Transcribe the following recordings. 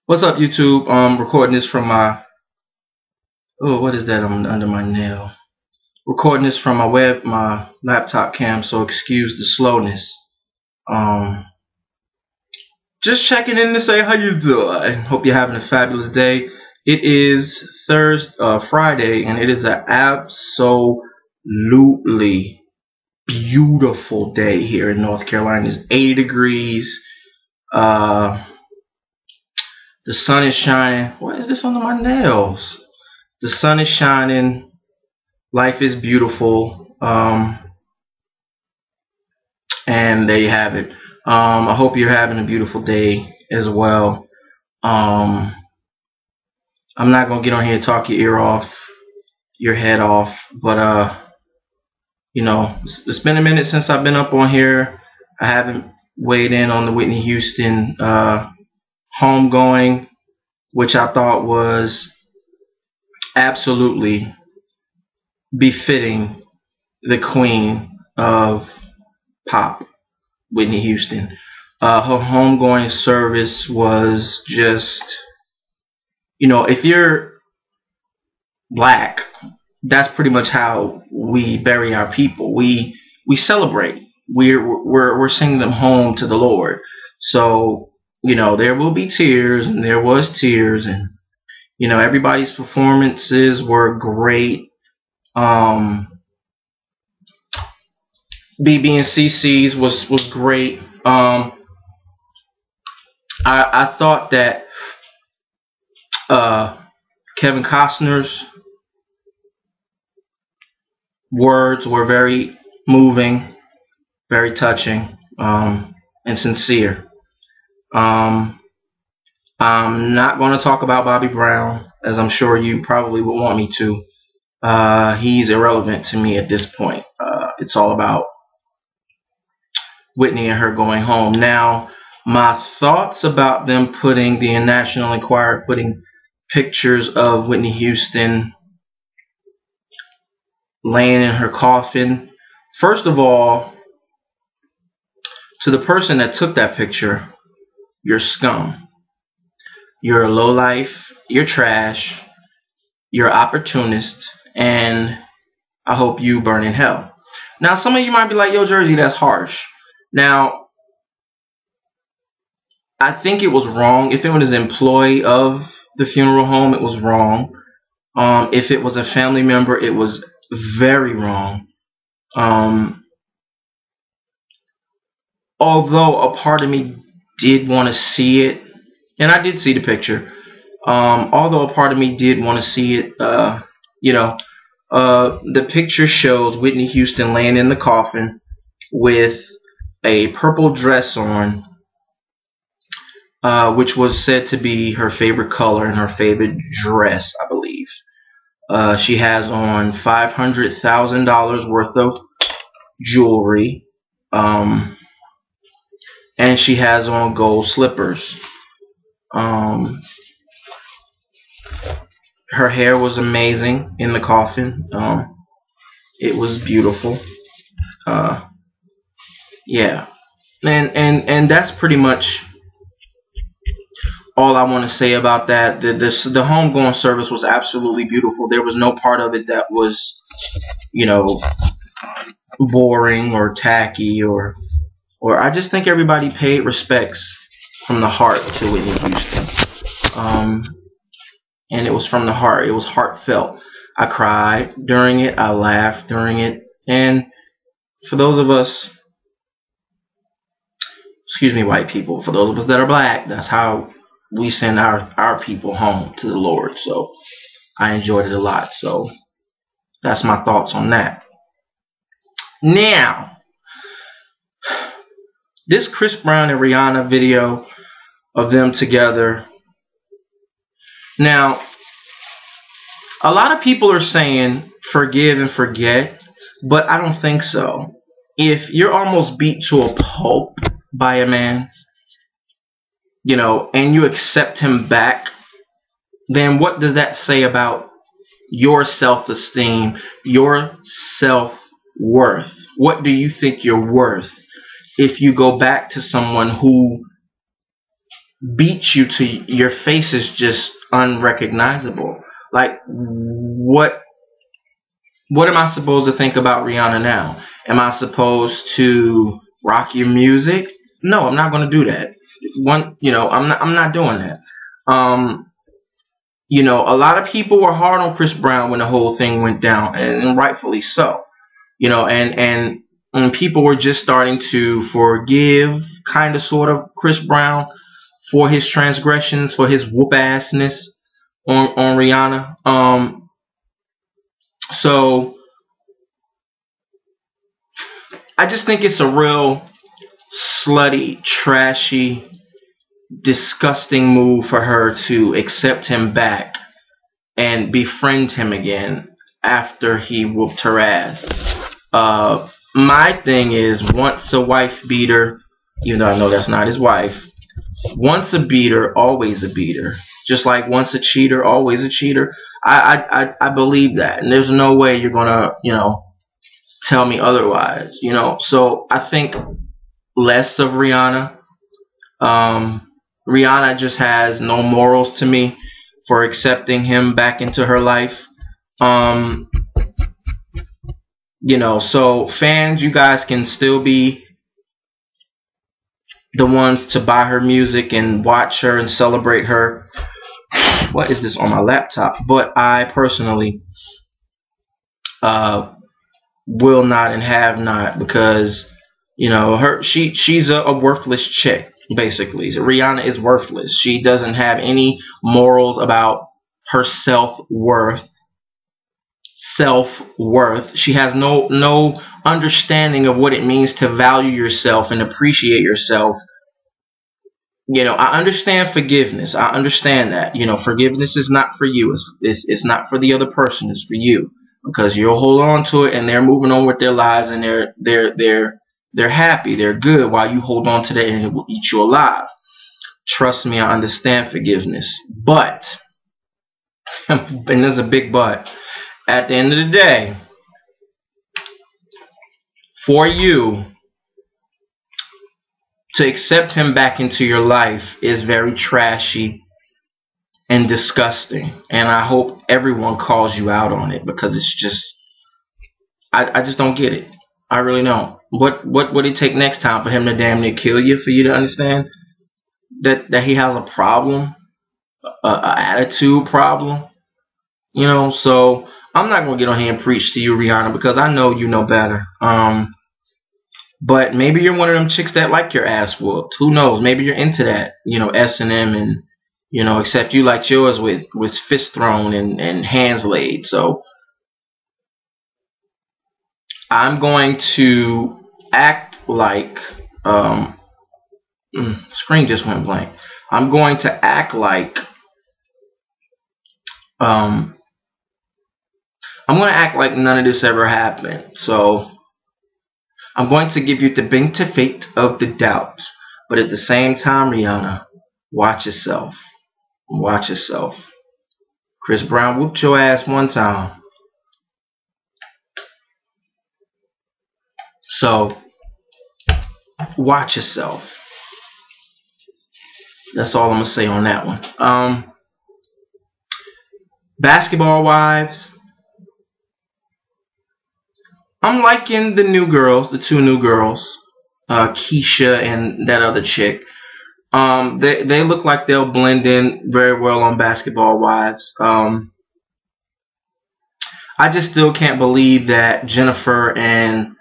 What's up, YouTube? Recording this from my what is that under my nail? Recording this from my laptop cam, so excuse the slowness. Um, just checking in to say how you doing. Hope you're having a fabulous day. It is Friday, and it is an absolutely beautiful day here in North Carolina. It's 80 degrees. The sun is shining. What is this under my nails? The sun is shining. Life is beautiful. And there you have it. I hope you're having a beautiful day as well. I'm not gonna get on here and talk your ear off, your head off, but you know, it's been a minute since I've been up on here. I haven't weighed in on the Whitney Houston Homegoing, which I thought was absolutely befitting the queen of pop, Whitney Houston. Her homegoing service was just, you know, if you're black, that's pretty much how we bury our people. We celebrate. We're singing them home to the Lord. So, you know, there will be tears, and there was tears, and you know, everybody's performances were great. BB and CC's was great. I thought that Kevin Costner's words were very moving, very touching, and sincere. I'm not going to talk about Bobby Brown, as I'm sure you probably would want me to. He's irrelevant to me at this point. It's all about Whitney and her going home. Now, my thoughts about them putting the National Enquirer putting pictures of Whitney Houston laying in her coffin. First of all, to the person that took that picture, you're scum. You're a lowlife, you're trash, you're an opportunist, and I hope you burn in hell. Now, some of you might be like, yo, Jersey, that's harsh. Now, I think it was wrong. If it was an employee of the funeral home, it was wrong. If it was a family member, it was very wrong. Although a part of me did want to see it, and I did see the picture. Although a part of me did want to see it, you know, the picture shows Whitney Houston laying in the coffin with a purple dress on, which was said to be her favorite color and her favorite dress, I believe. She has on $500,000 worth of jewelry, and she has on gold slippers. Her hair was amazing in the coffin. It was beautiful. Yeah, and that's pretty much all I want to say about that. The homegoing service was absolutely beautiful. There was no part of it that was, you know, boring or tacky or I just think everybody paid respects from the heart to Whitney Houston. And it was from the heart. It was heartfelt. I cried during it. I laughed during it. And for those of us, excuse me, white people, for those of us that are black, that's how we send our people home to the Lord. So I enjoyed it a lot. So that's my thoughts on that. Now, this Chris Brown and Rihanna video of them together. Now, a lot of people are saying forgive and forget, but I don't think so. If you're almost beat to a pulp by a man, you know, and you accept him back, then what does that say about your self-esteem, your self-worth? What do you think you're worth if you go back to someone who beats you to your face is just unrecognizable. Like, what am I supposed to think about Rihanna now? Am I supposed to rock your music? No, I'm not going to do that. I'm not doing that. A lot of people were hard on Chris Brown when the whole thing went down, and rightfully so. And people were just starting to forgive, kind of, sort of, Chris Brown for his transgressions, for his whoop assness on Rihanna. So I just think it's a real slutty, trashy, disgusting move for her to accept him back and befriend him again after he whooped her ass. My thing is, once a wife beater, even though I know that's not his wife, once a beater, always a beater. Just like once a cheater, always a cheater. I believe that, and there's no way you're gonna, tell me otherwise. So I think less of Rihanna. Rihanna just has no morals to me for accepting him back into her life. So fans, you guys can still be the ones to buy her music and watch her and celebrate her. What is this on my laptop? But I personally will not and have not, because she's a worthless chick, basically. Rihanna is worthless. She doesn't have any morals about her self-worth. She has no understanding of what it means to value yourself and appreciate yourself. I understand forgiveness. I understand that. Forgiveness is not for you. It's not for the other person. It's for you, because you'll hold on to it and they're moving on with their lives, and they're happy, they're good, while you hold on to that and it will eat you alive. Trust me, I understand forgiveness. But, and there's a big but, at the end of the day, for you to accept him back into your life is very trashy and disgusting. And I hope everyone calls you out on it, because it's just, I just don't get it. I really don't. What would it take next time for him to damn near kill you for you to understand that he has a problem, a attitude problem? So I'm not gonna get on here and preach to you, Rihanna, because I know you know better. But maybe you're one of them chicks that like your ass whooped. Who knows? Maybe you're into that, S&M, and except you like yours with fist thrown and hands laid. So I'm going to act like screen just went blank. I'm going to act like none of this ever happened. So I'm going to give you the benefit of the doubt, but at the same time, Rihanna, watch yourself. Watch yourself. Chris Brown whooped your ass one time. So, watch yourself. That's all I'm going to say on that one. Basketball Wives. I'm liking the new girls, the two new girls, Keisha and that other chick. They look like they'll blend in very well on Basketball Wives. I just still can't believe that Jennifer and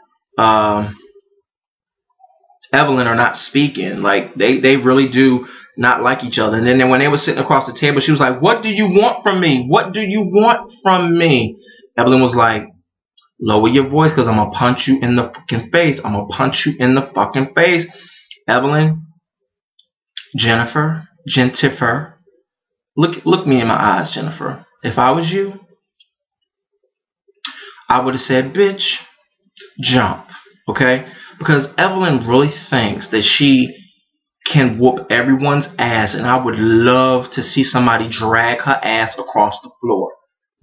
Evelyn are not speaking. Like, they really do not like each other. And then when they were sitting across the table, she was like, "What do you want from me? What do you want from me?" Evelyn was like, "Lower your voice, because I'm going to punch you in the fucking face. I'm going to punch you in the fucking face." Evelyn, Jennifer, look me in my eyes, Jennifer. If I was you, I would have said, "Bitch, jump." Okay? Because Evelyn really thinks that she can whoop everyone's ass, and I would love to see somebody drag her ass across the floor.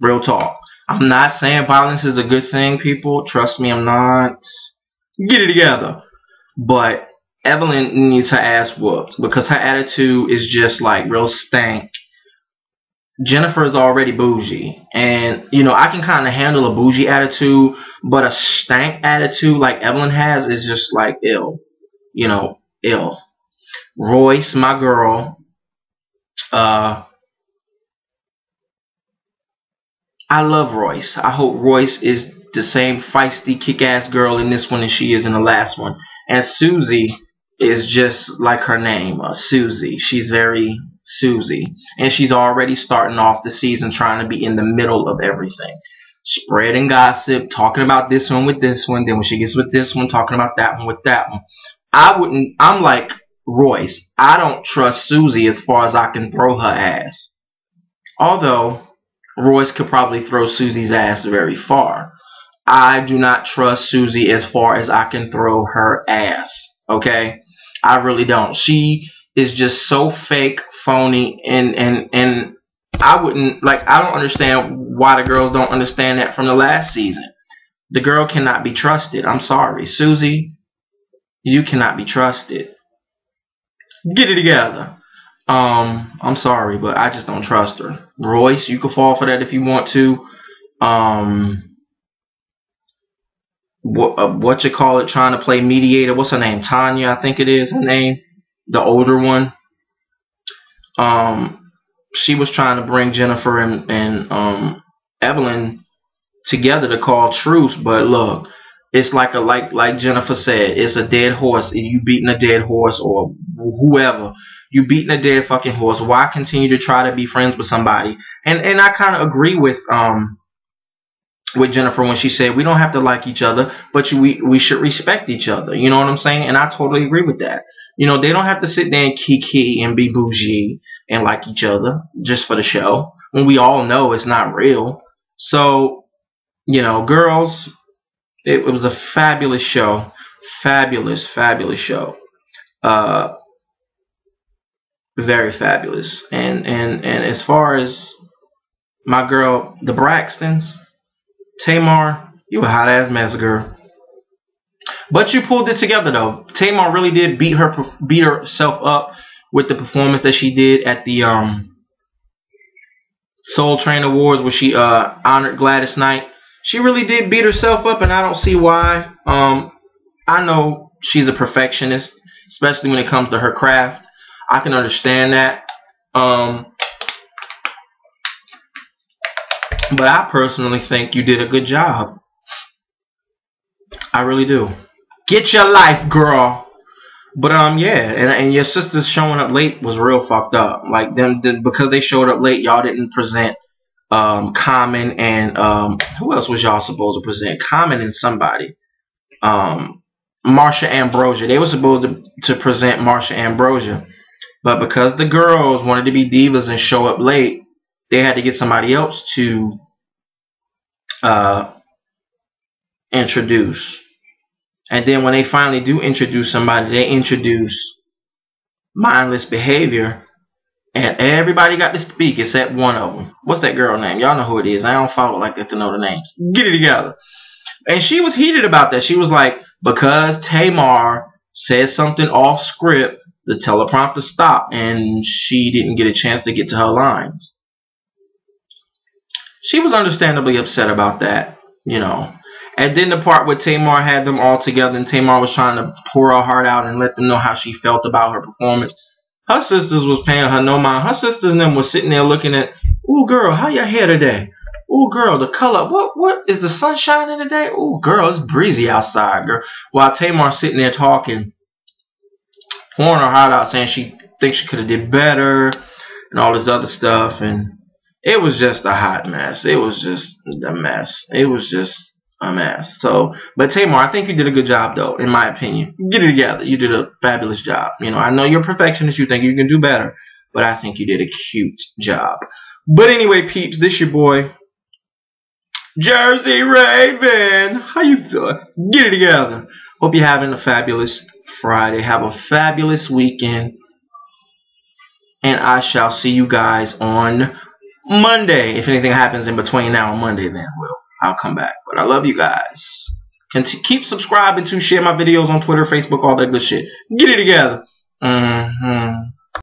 Real talk. I'm not saying violence is a good thing, people. Trust me, I'm not. Get it together. But Evelyn needs her ass whooped because her attitude is just like real stank. Jennifer is already bougie, and you know I can kind of handle a bougie attitude, but a stank attitude like Evelyn has is just like ill, you know, ill. Royce, my girl, I love Royce. I hope Royce is the same feisty, kick-ass girl in this one as she is in the last one. And Susie is just like her name, Susie. She's very Susie. And she's already starting off the season trying to be in the middle of everything. Spreading gossip, talking about this one with this one. Then when she gets with this one, talking about that one with that one. I'm like Royce. I don't trust Susie as far as I can throw her ass. Although Royce could probably throw Susie's ass very far. I do not trust Susie as far as I can throw her ass. Okay? I really don't. She is just so fake, phony, and I don't understand why the girls don't understand that from the last season. The girl cannot be trusted. I'm sorry. Susie, you cannot be trusted. Get it together. I'm sorry, but I just don't trust her. Royce, you can fall for that if you want to. What you call it? Trying to play mediator. What's her name? Tanya, I think it is her name. The older one. She was trying to bring Jennifer and Evelyn together to call truce, but look, it's like Jennifer said, it's a dead horse. You beating a dead horse, or whoever. You beating a dead fucking horse. Why continue to try to be friends with somebody? And I kind of agree with Jennifer when she said we don't have to like each other, but we should respect each other. You know what I'm saying? And I totally agree with that. You know, they don't have to sit there and kiki and be bougie and like each other just for the show when we all know it's not real. So, you know, girls, it was a fabulous show. Fabulous, fabulous show. Very fabulous. And as far as my girl, the Braxtons, Tamar, you a hot ass mess, girl. But you pulled it together though. Tamar really did beat herself up with the performance that she did at the Soul Train Awards, where she honored Gladys Knight. She really did beat herself up, and I don't see why. I know she's a perfectionist, especially when it comes to her craft. I can understand that. But I personally think you did a good job. I really do. Get your life, girl. But yeah, and your sisters showing up late was real fucked up. Like because they showed up late, y'all didn't present Common and who else was y'all supposed to present? Common and somebody. Marsha Ambrosia. They were supposed to present Marsha Ambrosia. But because the girls wanted to be divas and show up late, they had to get somebody else to introduce. And then when they finally do introduce somebody, they introduce Mindless Behavior. And everybody got to speak except one of them. What's that girl name? Y'all know who it is. I don't follow like that to know the names. Get it together. And she was heated about that. She was like, because Tamar said something off script, the teleprompter stopped and she didn't get a chance to get to her lines. She was understandably upset about that, you know. And then the part where Tamar had them all together and Tamar was trying to pour her heart out and let them know how she felt about her performance. Her sisters was paying her no mind. Her sisters and them was sitting there looking at, ooh, girl, how your hair today? Ooh, girl, the color. What is the sun shining today? Ooh, girl, it's breezy outside, girl. While Tamar's sitting there talking, pouring her heart out, saying she thinks she could have did better and all this other stuff. And it was just a hot mess. It was just a mess. It was just a mess. So, but Tamar, I think you did a good job, though, in my opinion. Get it together. You did a fabulous job. You know, I know you're a perfectionist. You think you can do better, but I think you did a cute job. But anyway, peeps, this your boy, Jersey Raven. How you doing? Get it together. Hope you're having a fabulous Friday. Have a fabulous weekend. And I shall see you guys on Monday. If anything happens in between now and Monday, then I'll come back. But I love you guys. Keep subscribing to, share my videos on Twitter, Facebook, all that good shit. Get it together.